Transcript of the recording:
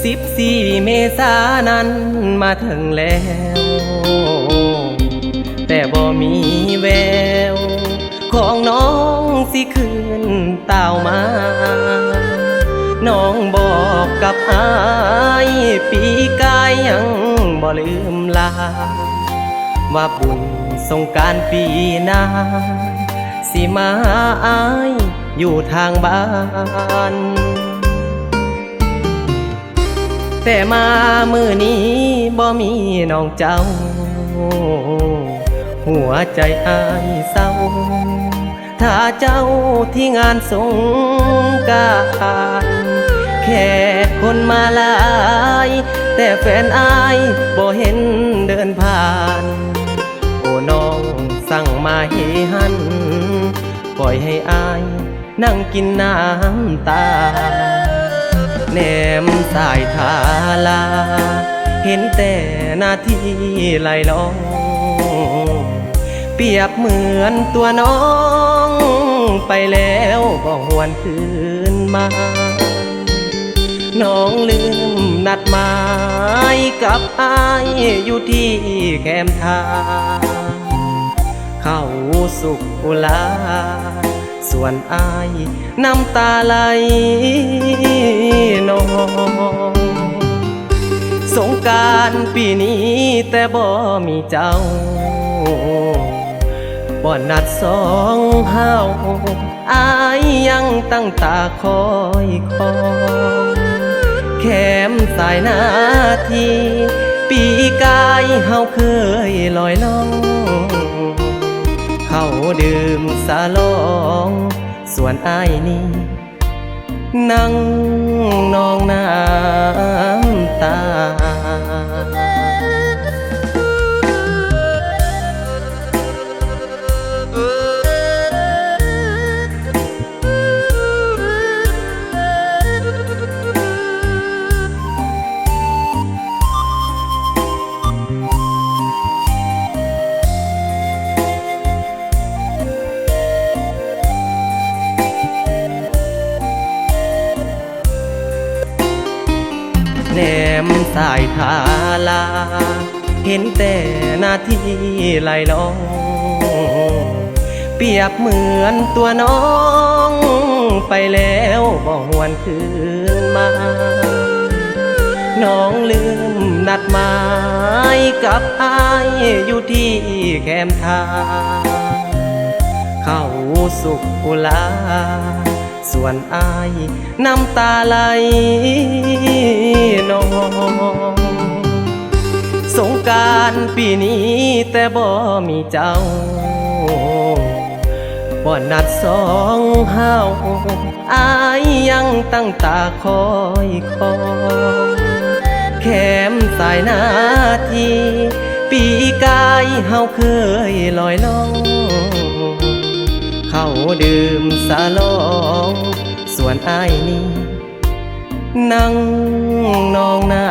14 เมษายนนั้นมาถึงแล้วแต่บ่มีแววของน้องสิคืนเต่ามาน้องบอกกับอายปีกายยังบ่ลืมลาว่าบุญสงกรานต์ปีหน้าสิมาหาอายอยู่ทางบ้านแต่มามื้อนี้บ่มีน้องเจ้าหัวใจอายเศร้าถ้าเจ้าที่งานสงกรานต์แค่คนมาหลายแต่แฟนอายบ่เห็นเดินผ่านโอ้น้องสั่งมาให้หันปล่อยให้อายนั่งกินน้ำตาแนมสายทาลาเห็นแต่หน้าที่ไหลลองเปรียบเหมือนตัวน้องไปแล้วบ่หวนคืนมาน้องลืมนัดหมายกับอายอยู่ที่แคมป์ทาเข้าสุขอุลาส่วนอายน้ำตาไหลนองสงกรานต์ปีนี้แต่บ่มีเจ้าบ่นัดสองเฮาอายยังตั้งตาคอยแคมสายนาทีปีกายเฮาเคยลอยล่องเขาดื่มสาลองส่วนอายนี่นั่งนองน้ำตาแนมสายทาลาเห็นแต่หน้าที่ไหลลองเปรียบเหมือนตัวน้องไปแล้วบ่หวนคืนมาน้องลืมนัดหมายกับอายอยู่ที่แคมป์ทาเข้าสุขอุลาส่วนอายน้ำตาไหลนองสงกรานต์ปีนี้แต่บ่มีเจ้าบ่นัดสองเฮาอายยังตั้งตาคอยแคมสายนาทีปีกายเฮาเคยลอยล่องเขาดื่มสาลองส่วนอายนี่นั่งนองน้